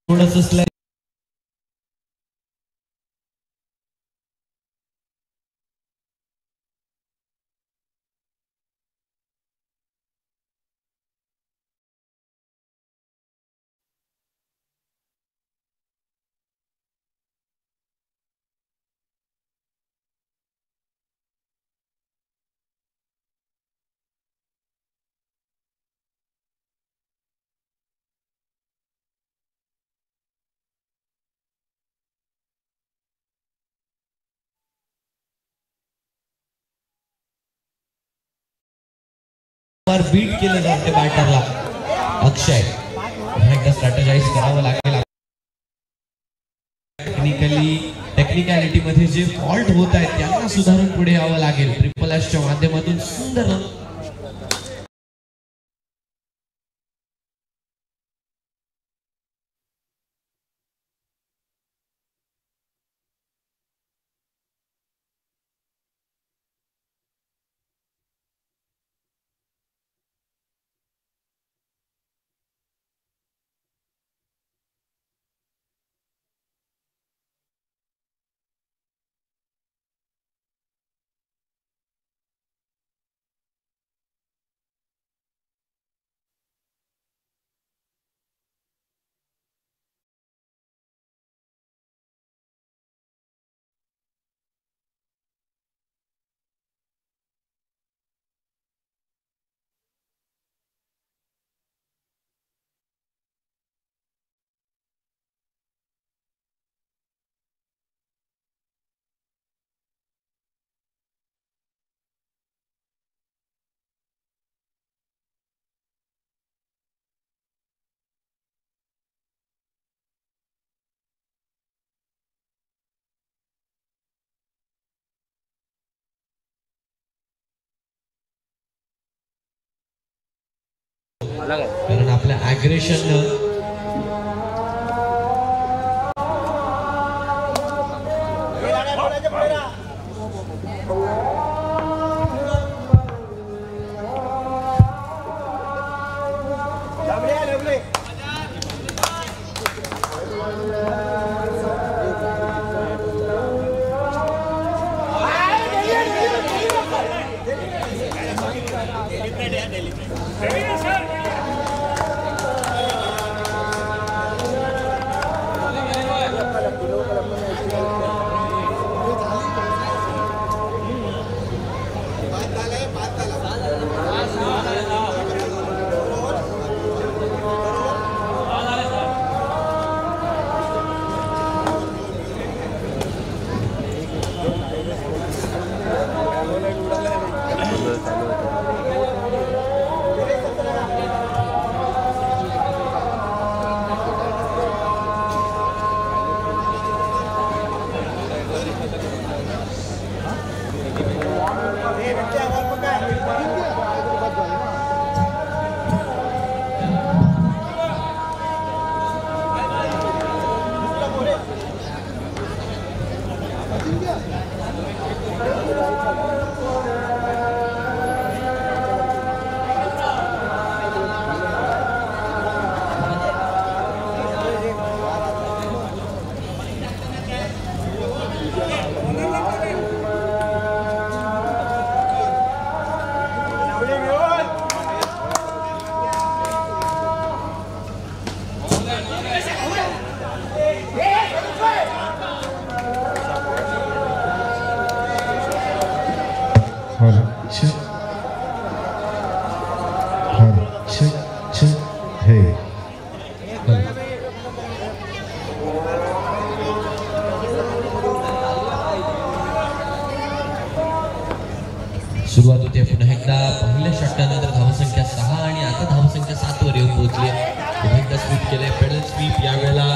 थोडंसं slide bit केलं जाते बॅटरला. अक्षय एकदा स्ट्रॅटेजाइज करावं लागेल. टेक्निकॅलिटी मध्ये जे फॉल्ट होत आहेत त्यांना सुधारून पुढे यावं लागेल. ट्रिपल एसच्या माध्यमातून सुंदर कारण आपल्या ॲग्रेशन सुरुवात होते. पुन्हा एकदा पहिल्या षटकानंतर धावसंख्या 6 आणि आता धावसंख्या 7 वर येऊन पोहोचली. पुन्हा एकदा स्वीप केले. पेडल स्वीप यावेळेला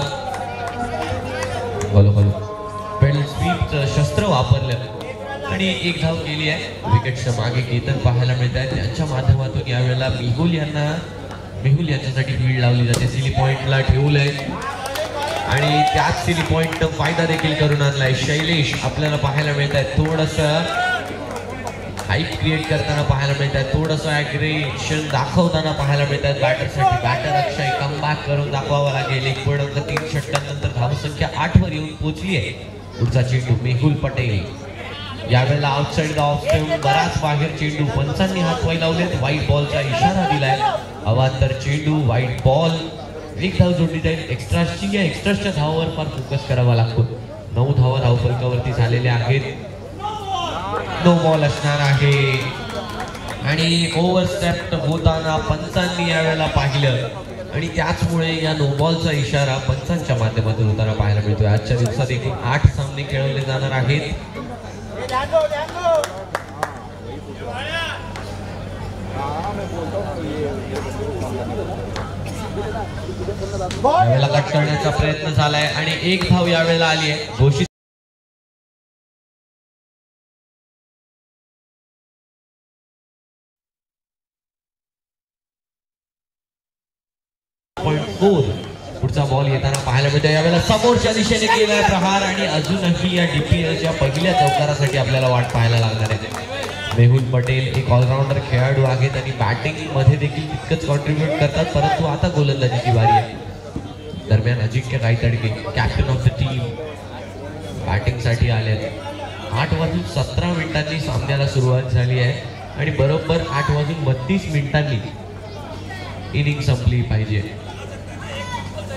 पेडल स्वीपचं शस्त्र वापरलं आणि एक धाव केली आहे. विकेटच्या मागे केतन पाहायला मिळत आहे. त्यांच्या माध्यमातून यावेळेला मेहुल यांच्यासाठी फील्ड लावली जाते. सिली पॉइंटला ठेवलंय आणि त्याच सिली पॉइंट फायदा देखील करून आणलाय. शैलेश आपल्याला पाहायला मिळत आहे. थोडंसं हाईप क्रिएट करताना पाहायला मिळत आहे, थोडंसं ॲग्रेशन दाखवताना पाहायला मिळत आहे बॅटरसाठी. बॅटर अक्षय कमबॅक करून दाखवावा लागेल. 1 अंक 3 षटकांनंतर धावसंख्या 8 वर येऊन पोहोचली आहे. पुढचा चेंडू मेहुल पटेल. यावेळेला आउटसाइड द ऑफ स्टंप, बराच बाहेर चेंडू. पंचांनी हात वर लावलेत, व्हाईट बॉलचा इशारा दिलाय. अवांतर चेंडू, व्हाईट बॉल. एक धाव जोडली जाईल. एक्स्ट्राची या एक्स्ट्राच्या धावावर फार फोकस करावा लागतो. 9 धावा धावफलकावरती झालेल्या आहेत. नो बॉल असणार आहे आणि ओव्हरस्टेप होताना पंचांनी यावेळेला पाहिलं आणि त्याचमुळे या नो बॉलचा इशारा पंचांच्या माध्यमातून होताना पाहायला मिळतोय. आजच्या दिवसात एकूण 8 सामने खेळवले जाणार आहेत. यावेळेला कट करण्याचा प्रयत्न झालाय आणि 1 धाव यावेळेला आली आहे. घोषित पुढचा बॉल येताना पाहायला मिळतो. यावेळेला समोरच्या दिशेने केलाय प्रहार आणि अजूनही या DPLच्या पहिल्या चौकारासाठी आपल्याला वाट पाहायला लागणार आहे. मेहुल पटेल एक ऑलराऊंडर खेळाडू आहेत आणि बॅटिंग मध्ये देखील तितकंच कॉन्ट्रीब्यूट करतात, परंतु आता गोलंदाजीची बारी आहे. दरम्यान अजिंक्य गायतडके कॅप्टन ऑफ द टीम बॅटिंगसाठी आले. 8:17 सामन्याला सुरुवात झाली आहे आणि बरोबर 8:32 इनिंग संपली पाहिजे.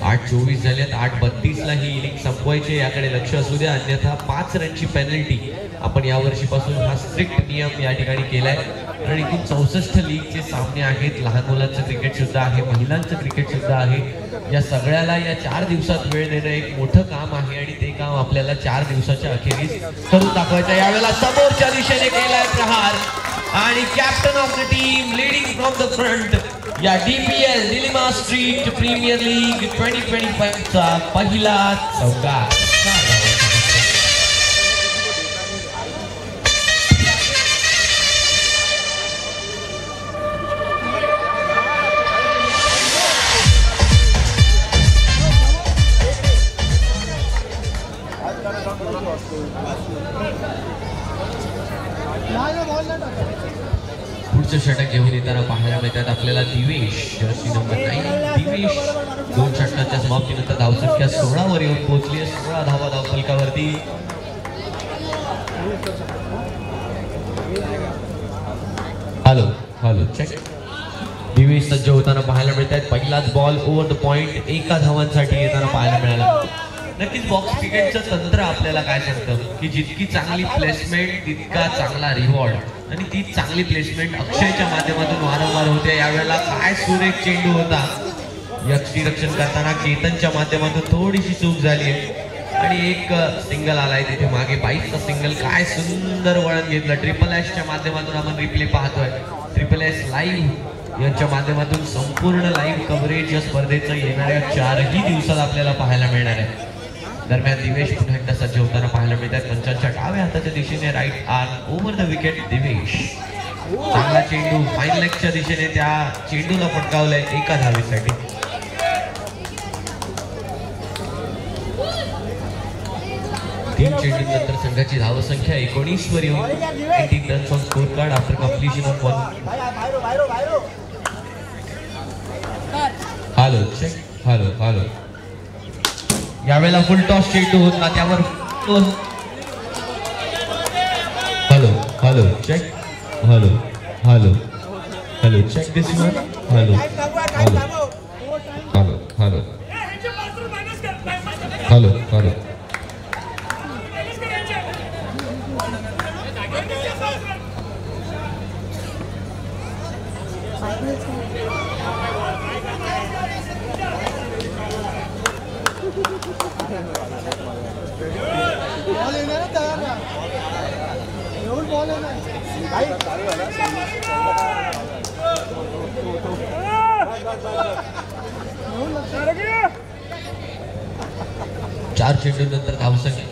8:24 झाल्यात. 8:32 ही इनिंग संपवायची, याकडे लक्ष असू द्या, अन्यथा 5 रनची पेनल्टी आपण यावर्षीपासून हा स्ट्रिक्ट नियम या ठिकाणी केलाय. आणि एकूण 64 लीगचे सामने आहेत. लहान मुलांचं क्रिकेट सुद्धा आहे, महिलांचं क्रिकेट सुद्धा आहे. या सगळ्याला या 4 दिवसात वेळ देणं एक मोठं काम आहे आणि ते काम आपल्याला 4 दिवसाच्या अखेरीस करून दाखवायचं. यावेळेला समोरच्या दिशेने केलाय प्रहार आणि captain of the team leading from the front या DPL Nilima street premier league 2025 चा पहिला चौका. पुढचं षटक घेऊन येताना पाहायला मिळतात आपल्याला दिवेश, जर्सी नंबर 9 दिवेश. 2 षटकांच्या समाप्तीनंतर धावसंख्या 16 वर येऊन पोहोचली आहे. 16 धावा धावफलकावरती. Hello check. दिवेश सज्ज होताना पाहायला मिळतात. पहिलाच बॉल ओव्हर द पॉइंट 1 धावांसाठी येताना पाहायला मिळाला. नक्कीच बॉक्स क्रिकेटचं तंत्र आपल्याला काय सांगतं की जितकी चांगली प्लेसमेंट तितका चांगला रिवॉर्ड, आणि ती चांगली प्लेसमेंट अक्षयच्या माध्यमातून वारंवार होते. यावेळेला काय सुरेख चेंडू होता. यष्टीरक्षण करताना केतनच्या माध्यमातून थोडीशी चूक झाली आहे आणि एक सिंगल आलाय तिथे मागे. 22चा सिंगल. काय सुंदर वळण घेतलं. ट्रिपल-एसच्या माध्यमातून आपण रिप्ले पाहतोय. ट्रिपल-एस लाईव्ह यांच्या माध्यमातून संपूर्ण लाईव्ह कव्हरेज या स्पर्धेचं येणाऱ्या 4ही दिवसात आपल्याला पाहायला मिळणार आहे. दरम्यान दिवेश पुन्हा एकदा सज्ज होताना पाहायला मिळतात. पंचांच्या डाव्या हाताच्या दिशेने right arm over the wicket Divesh. चांगला चेंडू फाईन लेगच्या दिशेने त्या चेंडूला फटकावलाय 1 धावेसाठी. तीन चेंडूनंतर संघाची धावसंख्या 19 वर येऊन 18 runs on score card after completion of 1. Hello check. Hello यावेळेला फुल टॉस चेंडू होता त्यावर. Hello check. Hello check this one. Hello चार चेंडूनंतर धावसंख्या.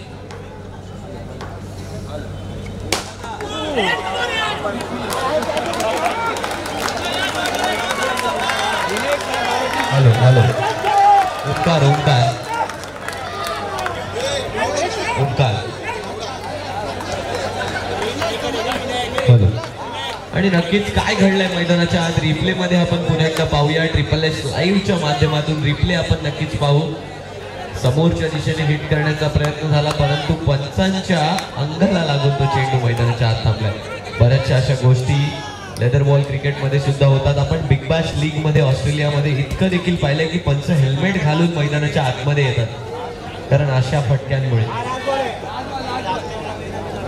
हॅलो ओंकार हॅलो आणि नक्कीच काय घडलंय मैदानाच्या आत रिप्ले मध्ये आपण पुन्हा एकदा पाहूया. ट्रिपल एस लाईव्हच्या माध्यमातून रिप्ले आपण नक्कीच पाहू. समोरच्या दिशेने हिट करण्याचा प्रयत्न झाला परंतु पंचांच्या अंगाला लागून तो चेंडू मैदानाच्या आत थांबलाय. बऱ्याचशा अशा गोष्टी लेदर बॉल क्रिकेटमध्ये सुद्धा होतात. आपण बिग बॅश लीग मध्ये ऑस्ट्रेलियामध्ये इतकं देखील पाहिलंय की पंच हेल्मेट घालून मैदानाच्या आतमध्ये येतात कारण अशा फटक्यांमुळे.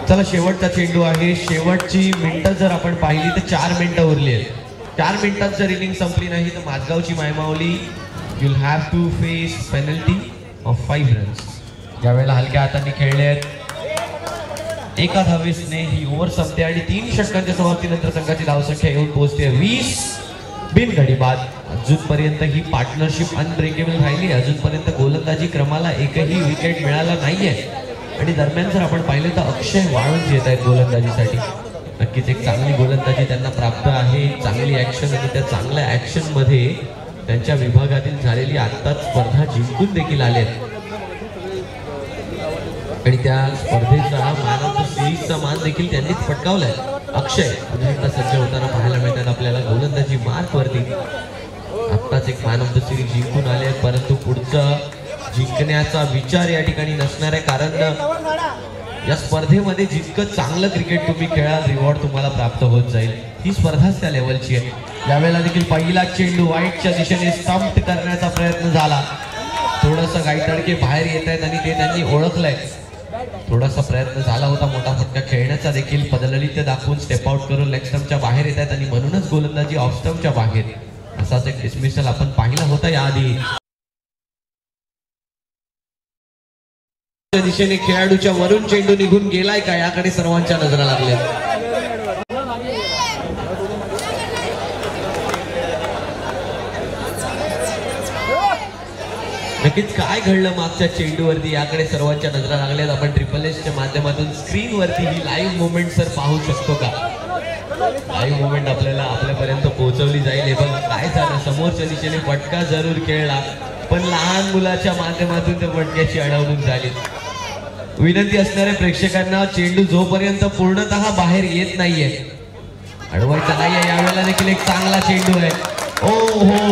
चला शेवटचा चेंडू आहे. शेवटची मिनिटं जर आपण पाहिली तर 4 मिनिटं उरली आहेत. 4 मिनिटात जर इनिंग संपली नाही तर माझगावची मायमावली you'll have to face penalty of 5 runs. यावेळेला हलक्या हातांनी खेळले आहेत. एका धावेसने ही ओव्हर संपते आणि 3 षटकांच्या समाप्तीनंतर संघाची धावसंख्या येऊन पोहोचते 20 बिनगडी बाद. अजूनपर्यंत ही पार्टनरशिप अनब्रेकेबल राहिली. अजूनपर्यंत गोलंदाजी क्रमाला एकही विकेट मिळाला नाहीये आणि दरम्यान जर आपण पाहिलं तर अक्षय वाळुंज येत आहेत गोलंदाजीसाठी. नक्कीच एक चांगली गोलंदाजी त्यांना प्राप्त आहे. चांगली ऍक्शन आणि त्या चांगल्या ऍक्शन मध्ये त्यांच्या विभागातील झालेली आत्ताच स्पर्धा जिंकून देखील आले आणि त्या स्पर्धेचा मॅन ऑफ द सिरीजचा मान देखील त्यांनीच पटकावलाय. अक्षय पुन्हा एकदा सज्ज होताना पाहायला मिळतात आपल्याला गोलंदाजी मार्क वरती. आत्ताच एक मॅन ऑफ द सिरीज जिंकून आले आहेत परंतु पुढचा जिंकण्याचा विचार या ठिकाणी नसणार आहे कारण या स्पर्धेमध्ये जितकं चांगलं क्रिकेट तुम्ही खेळाल रिवॉर्ड तुम्हाला प्राप्त होत जाईल. ही स्पर्धाच त्या लेवलची आहे. यावेळेला देखील पहिला चेंडू वाईटच्या दिशेने स्टंप्ड करण्याचा प्रयत्न झाला. थोडंसं गायतडके बाहेर येत आहेत आणि ते त्यांनी ओळखलंय. थोडासा प्रयत्न झाला होता मोठा फटका खेळण्याचा देखील पदललित दाखवून स्टेप आउट करून लेग स्टंपच्या बाहेर येत आहेत आणि म्हणूनच गोलंदाजी ऑफ स्टंपच्या बाहेर. असाच एक डिसमिसल आपण पाहिला होता याआधी. दिशेने खेळाडूच्या वरून चेंडू निघून गेलाय का याकडे सर्वांच्या नजरा लागल्या. नक्कीच काय घडलं मागच्या चेंडूवरती याकडे सर्वांच्या नजरा लागल्यात. आपण ट्रिपल एसच्या माध्यमातून स्क्रीनवरती ही लाईव्ह मुवमेंट सर पाहू शकतो का? लाईव्ह मुवमेंट आपल्याला आपल्यापर्यंत पोहोचवली जाईल. हे बघा काय झालं. समोरच्या दिशेने फटका जरूर खेळला पण लहान मुलाच्या माध्यमातून त्या फटक्याची अडवणूक झाली. विनंती असणाऱ्या प्रेक्षकांना चेंडू जोपर्यंत पूर्णतः बाहेर येत नाहीये अडवायचा नाहीये. यावेळेला देखील एक चांगला चेंडू आहे. ओ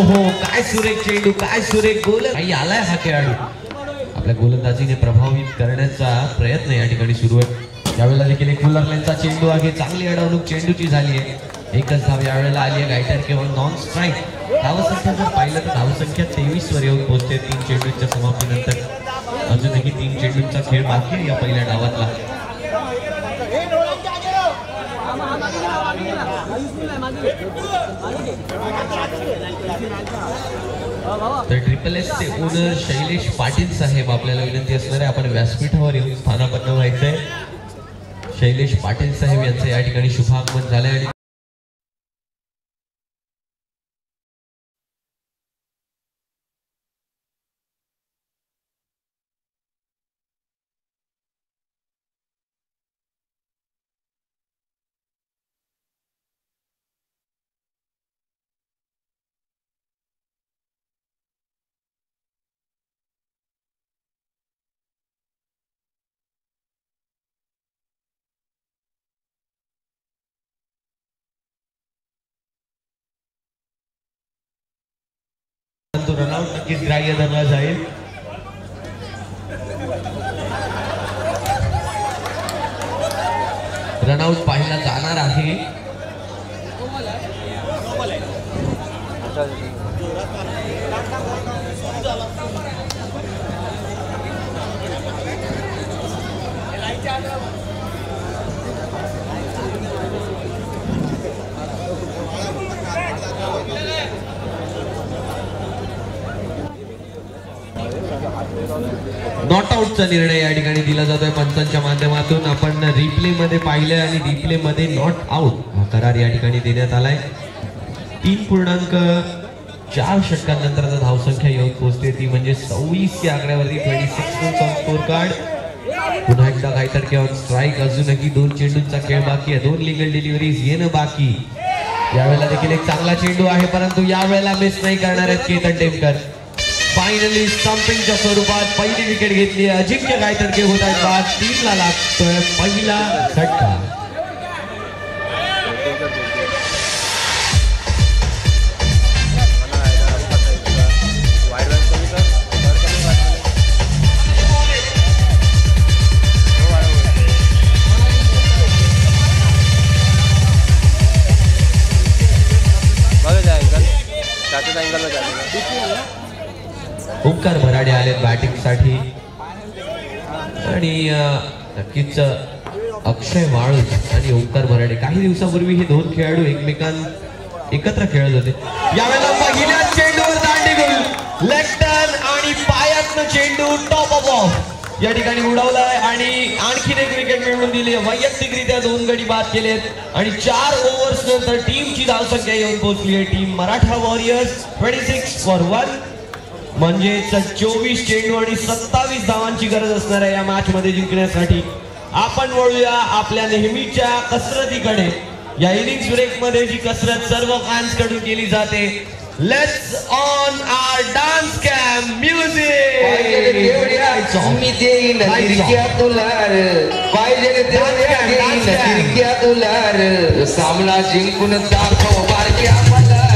हो काय सुरेख चेंडू काय सुरेख गोल आलाय हा खेळाडू. आपल्या गोलंदाजीने प्रभावित करण्याचा प्रयत्न या ठिकाणी सुरू आहे. यावेळेला देखील एक फुलरलेनचा चेंडू आहे. चांगली अडवणूक चेंडूची झाली आहे. एकच धाव यावेळेला आली आहे. गायटर केवळ नॉन स्ट्राईक. धावसंख्या जर पाहिलं तर धावसंख्या 23 वर येऊन पोहोचते 3 चेंडूच्या समाप्तीनंतर. अजूनही 3 चेंडूंचा खेळ बाकी आहे या पहिल्या डावातला. तर ट्रिपल एस चे ओनर शैलेश पाटील साहेब आपल्याला विनंती असणार आहे आपण व्यासपीठावर येऊन स्थानापन्न व्हायचंय. शैलेश पाटील साहेब यांचं या ठिकाणी शुभागमन झालंय आणि रनआउट नक्कीच ग्राह्य धरला जाईल. रनआउट पाहिला जाणार आहे. नॉट आउटचा निर्णय या ठिकाणी दिला जातोय पंचांच्या माध्यमातून. आपण रिप्ले मध्ये पाहिले आणि रिप्ले मध्ये नॉट आउट हा करार या ठिकाणी देण्यात आलाय. 3.4 षटकांनंतर धावसंख्या येऊन पोहोचते ती म्हणजे 26 या आकड्यावरती 26 रन्स ऑन स्कोर कार्ड. पुन्हा एकदा गायतडके ऑन स्ट्राईक. अजूनही 2 चेंडूंचा खेळ बाकी आहे. 2 लिगल डिलिव्हरीज येणं बाकी. यावेळेला देखील एक चांगला चेंडू आहे परंतु यावेळेला मिस नाही करणार आहेत केतन टेमकर. फायनली स्टंपिंगच्या स्वरूपात पहिली विकेट घेतली. अजिंक्य गायतडके होत आहेत बाद. 3 ला लागतोय पहिला झटका. ओंकार भराडे आले बॅटिंग साठी आणि नक्कीच अक्षय वाळूज आणि ओंकार भराडे काही दिवसापूर्वी हे दोन खेळाडू एकत्र खेळत होते. यावेळेला पहिल्या चेंडूवर दांडी गोल लेग टर्न आणि पायातनं चेंडू टॉप ऑफ या ठिकाणी उडवलाय आणि आणखीन एक विकेट मिळवून दिली. वैयक्तिकरित्या 2 गडी बाद केलेत आणि 4 ओव्हर्स नंतर टीमची धावसंख्या येऊन पोहोचली आहे. टीम मराठा वॉरियर्स 26 फॉर 1 म्हणजेच 24 चेंडू आणि 27 धावांची गरज असणार आहे या मॅच मध्ये जिंकण्यासाठी. आपण वळूया आपल्या नेहमीच्या कसरतीकडे. या इनिंग्स ब्रेक मध्ये जी कसरत सर्व फॅन्स कडून केली जाते. Let's on our dance camp music. मी देईन तिरक्या तुलार पाहिजे तिरक्या तुलार सामना जिंकून दाखव बारक्या मलार.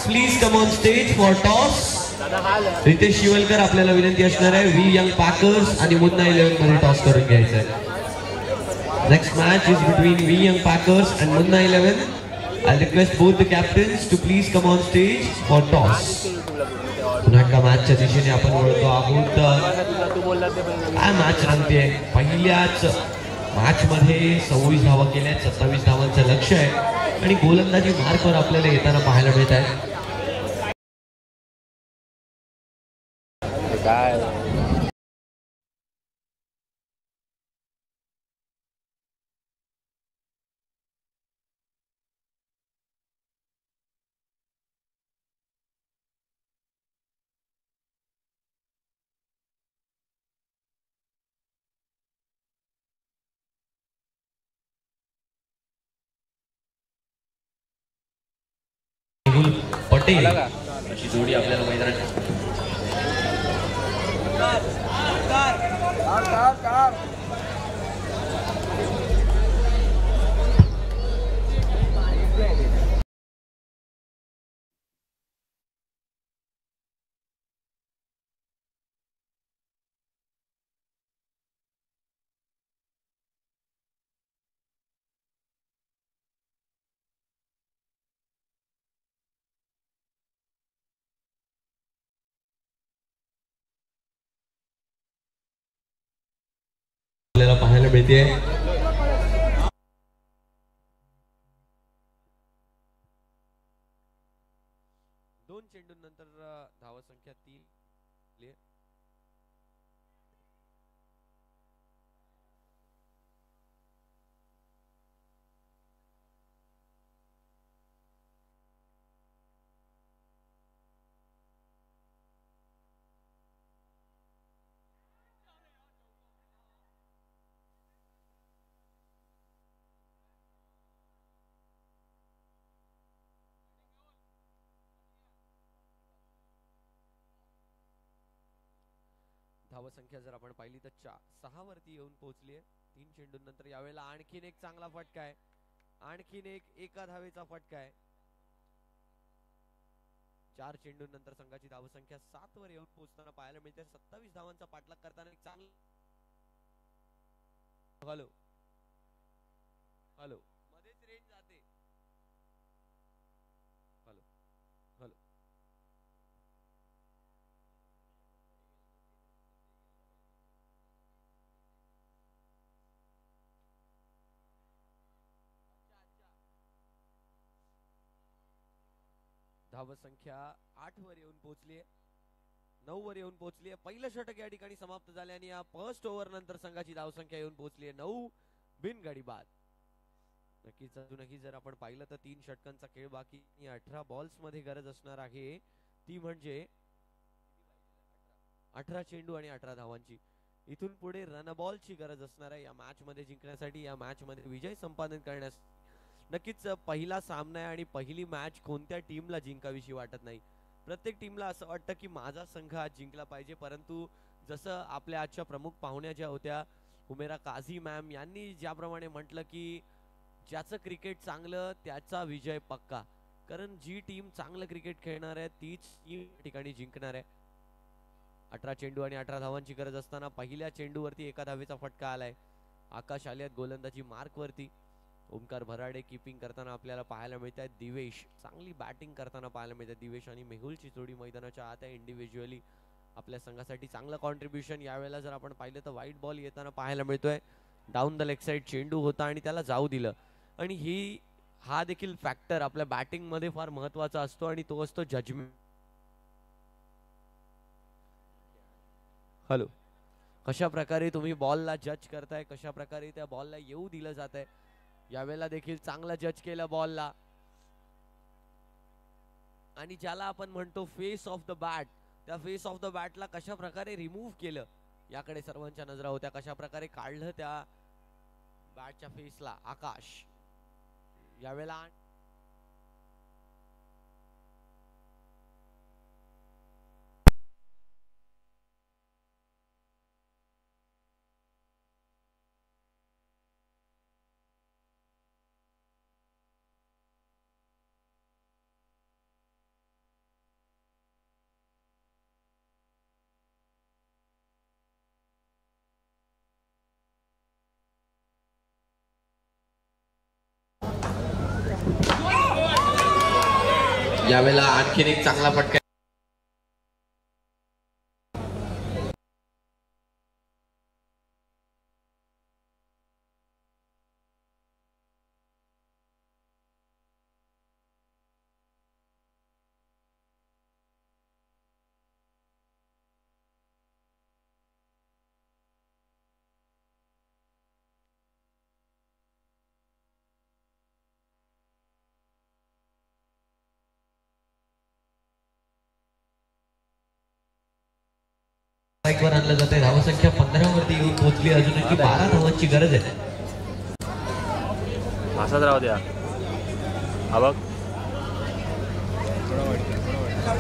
Please come on stage for toss. Ritesh Shivalkar आपल्याला विनंती असणार आहे. वी यंग पॅकर्स आणि मुन्ना 11 मध्ये टॉस करून घ्यायचं आहे. Next match is between we young packers and Munna 11. I request both the captains to please come on stage for toss. पुन्हा एकदा मॅचच्या दिशेने आपण वळतो आहोत. काय मॅच रंगते. पहिल्याच मॅच मध्ये 26 धावा केल्या, 27 धावांचं लक्ष आहे आणि गोलंदाजी मार्कवर आपल्याला येताना पाहायला मिळत आहे. पटेल अशी जोडी आपल्याला मैदानात आपल्याला पाहायला मिळते. दोन चेंडूंनंतर धावा संख्या 3. धावा संख्या जर आपण पाहिली तर 6 वरती येऊन पोहोचली आहे. 3 चेंडूंनंतर यावेळेला आणखीन एक चांगला फटका आहे, आणखीन एक एका धावेचा फटका आहे. 4 चेंडूंनंतर संघाची धावसंख्या 7 वर येऊन पोहोचताना पाहायला मिळते. 27 धावांचा पाठलाग करताना एक चांगला हॅलो हॅलो मध्येच रेंज जाते. हॅलो हॅलो धावसंख्या 8 वर येऊन पोहोचली आहे, 9 वर येऊन पोहोचली आहे. पहिलं षटक या ठिकाणी समाप्त झाले आणि या फर्स्ट ओव्हर नंतर संघाची धावसंख्या येऊन पोहोचली आहे 9 बिनगडी बाद. नक्कीच अजूनही जर आपण पाहिलं तर 3 षटकांचा खेळ बाकी, 18 बॉल्स मध्ये गरज असणार आहे, ती म्हणजे 18 चेंडू आणि 18 धावांची. इथून पुढे रन बॉलची गरज असणार आहे या मॅच मध्ये जिंकण्यासाठी, या मॅच मध्ये विजय संपादन करण्यास. नक्कीच पहिला सामना आहे आणि पहिली मॅच कोणत्या टीमला जिंकावीशी वाटत नाही. प्रत्येक टीमला असं वाटतं की माझा संघ आज जिंकला पाहिजे, परंतु जसं आपल्या आजच्या प्रमुख पाहुण्या ज्या होत्या हुमेरा काझी मॅम यांनी ज्याप्रमाणे म्हटलं की ज्याचं क्रिकेट चांगलं त्याचा विजय पक्का, कारण जी टीम चांगलं क्रिकेट खेळणार आहे तीच टीम ठिकाणी जिंकणार आहे. 18 चेंडू आणि 18 धावांची गरज असताना पहिल्या चेंडूवरती एका धावेचा फटका आलाय. आकाश आलियात गोलंदाजी मार्क वरती, ओमकार भराडे कीपिंग करताना आपल्याला पाहायला मिळत आहे. दिवेश चांगली बॅटिंग करताना पाहायला मिळते. दिवेश आणि मेहुलची जोडी मैदानाच्या आत आहे. इंडिव्हिज्युअली आपल्या संघासाठी चांगलं कॉन्ट्रीब्युशन. यावेळेला जर आपण पाहिलं तर व्हाईट बॉल येताना पाहायला मिळतोय. डाऊन द लेग साइड चेंडू होता आणि त्याला जाऊ दिलं, आणि हा देखील फॅक्टर आपल्या बॅटिंग मध्ये फार महत्वाचा असतो आणि तो असतो जजमेंट. हॅलो कशा प्रकारे तुम्ही बॉलला जज करताय, कशा प्रकारे त्या बॉलला येऊ दिलं जात आहे. यावेळेला देखील चांगला जज केलं बॉलला, आणि ज्याला आपण म्हणतो फेस ऑफ द बॅट, त्या फेस ऑफ द बॅटला कशा प्रकारे रिमूव्ह केलं याकडे सर्वांच्या नजरा होत्या. कशा प्रकारे काढलं त्या बॅटच्या फेसला आकाश. यावेळेला यावेळेला आणखीन एक चांगला फटका. वर आणलं जाते. धावसंख्या 15 वरती येऊन पोहोचली. अजूनही 12 धावांची गरज आहे. असाच राहू द्या. हा बघ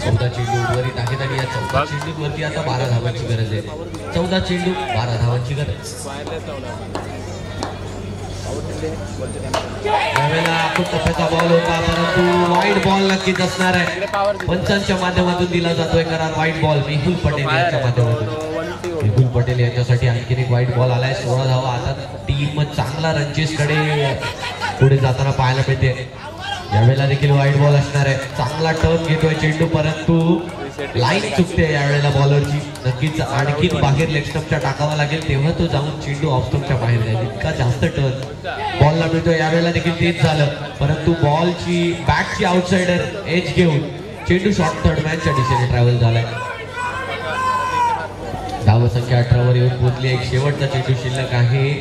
14 चेंडू उर्वरित आहेत आणि या 14 चेंडूवरती आता 12 धावांची गरज आहे. 14 चेंडू 12 धावांची गरज. यावेळेला आपण टप्प्याचा बॉल होता, परंतु वाईट बॉल नक्कीच असणार आहे. पंचांच्या माध्यमातून दिला जातोय करार वाईट बॉल. मेहुल पटेल यांच्या माध्यमातून. मेहुल पटेल यांच्यासाठी आणखीन एक वाईट बॉल आलाय. 16 धावा. आता टीम चांगला रनचेस कडे पुढे जाताना पाहायला मिळते. यावेळेला देखील वाईट बॉल असणार आहे. चांगला टर्न घेतोय चेंडू, परंतु लाईन चुकते यावेळेला बॉलरची. नक्कीच आणखीन बाहेर लेग स्टंपच्या टाकावा लागेल, तेव्हा तो जाऊन चेंडू ऑफ स्टंपच्या बाहेर जाईल. इतका जास्त टर्न बॉलला मिळतोय. यावेळेला देखील तेच झालं, परंतु बॉलची बॅटची आउटसाइडर एज घेऊन चेंडू शॉर्ट थर्ड मॅनच्या दिशेने ट्रॅव्हल झालाय. धावसंख्या 18 वर येऊन पोहोचली. एक शेवटचा चेंडू शिल्लक आहे.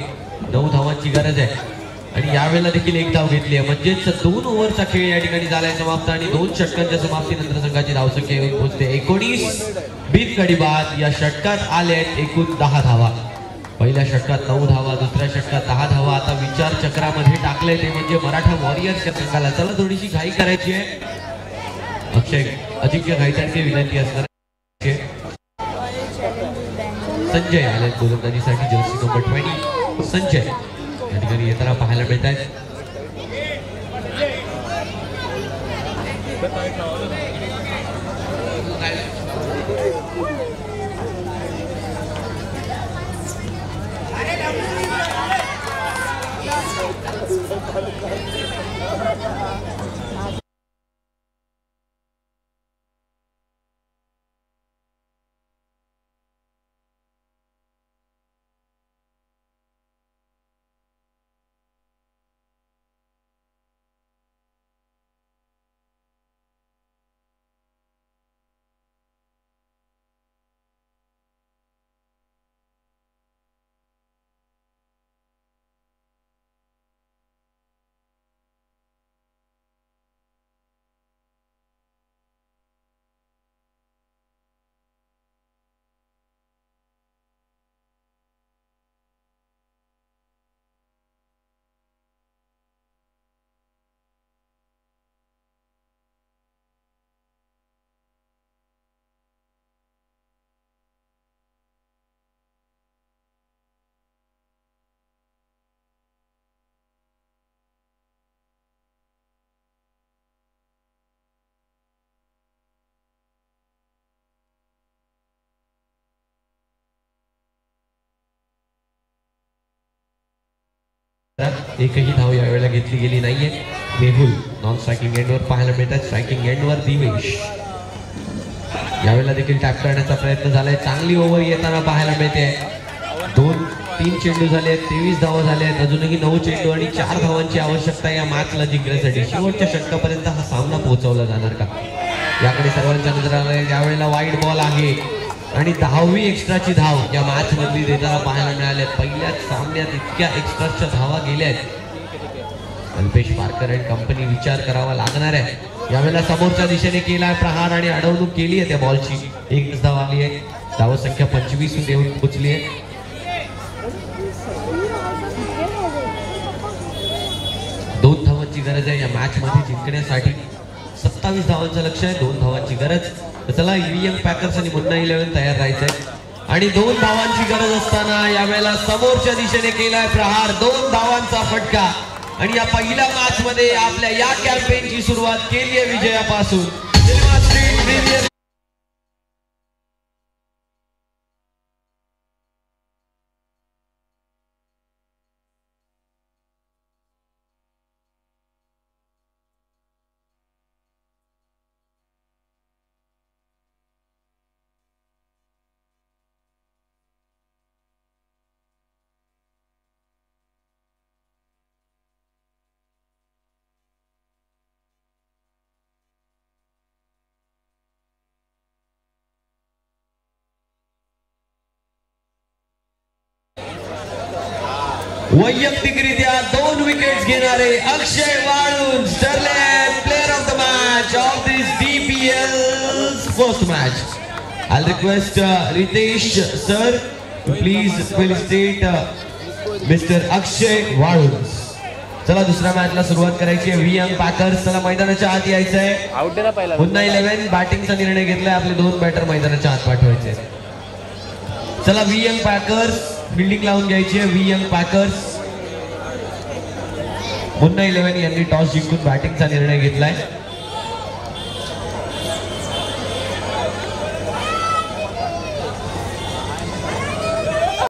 9 धावांची गरज आहे आणि यावेळेला देखील एक धाव घेतली आहे. म्हणजेच 2 ओव्हरचा खेळ या ठिकाणी झालाय समाप्त आणि 2 षटकांच्या समाप्तीनंतर संघाची धावसंख्या येऊन पोहोचते 19 बिनगडी बाद. या षटकात आले आहेत एकूण 10 धावा. पहिल्या षटकात 9 धावा, दुसऱ्या षटकात 10 धावा. आता विचार चक्रामध्ये टाकले ते म्हणजे मराठा वॉरियर्स या संघाला. चला थोडीशी घाई करायची आहे. अक्षय अजिंक्य घाईसारखी विनंती असणार. संजय आले गोलंदाजीसाठी जर्सी नंबर 20 संजय या ठिकाणी येताना पाहायला मिळत आहेत. एकही धाव यावेळेला घेतली गेली नाहीये. मेहुल नॉन स्ट्रायकिंग एंडवर पाहायला मिळतात. स्ट्रायकिंग एंडवर दिवेश यावेळेला देखील टॅप करण्याचा प्रयत्न झालाय. चांगली ओव्हर येताना पाहायला मिळते. 2-3 चेंडू झाले आहेत, 23 धावा झाल्या आहेत. अजूनही 9 चेंडू आणि 4 धावांची आवश्यकता या मॅचला जिंकण्यासाठी. शेवटच्या षटकापर्यंत हा सामना पोहोचवला जाणार का याकडे सर्वांच्या नजर आलाय. यावेळेला वाईड बॉल आहे आणि 10वी एक्स्ट्राची धाव या मॅच मधली देताना पाहायला मिळाले. पहिल्याच सामन्यात इतक्या एक्स्ट्राच्या धावा गेल्या आहेत. अल्पेश पारकर अँड कंपनी विचार करावा लागणार आहे. यावेळेला समोरच्या दिशेने केलाय प्रहार आणि अडवणूक केली आहे त्या बॉलची. एकच धाव आली आहे. धाव संख्या 25 येऊन पोहोचली आहे. दोन धावांची गरज आहे या मॅच मध्ये जिंकण्यासाठी. 27 धावांचं लक्ष आहे. 2 धावांची गरज. तर चला ईव्हीएम पॅकर्स आणि मुन्ना 11 तयार राहायचंय. आणि 2 धावांची गरज असताना यावेळेला समोरच्या दिशेने केलाय प्रहार. 2 धावांचा फटका आणि या पहिल्या मॅच मध्ये आपल्या या कॅम्पेनची सुरुवात केली आहे विजयापासून. सिनेमा स्ट्रीट प्रीमियर वैयक्तिकरित्या 2 विकेट्स घेणारे अक्षय वाळुंज ठरले player of the match of this DPL first match. I'll request Ritesh sir to please felicitate Mr. अक्षय वाळुंज. चला दुसऱ्या मॅचला सुरुवात करायची आहे. व्हीएम पॅकर्स चला मैदानाच्या आत यायचंय. पुन्हा 11 बॅटिंगचा निर्णय घेतलाय. आपले 2 बॅटर मैदानाच्या आत पाठवायचे. चला व्हीएम पॅकर्स फील्डिंग लावून घ्यायची आहे. व्हीएम पॅकर्स पुन्हा 11 यांनी टॉस जिंकून बॅटिंगचा निर्णय घेतलाय.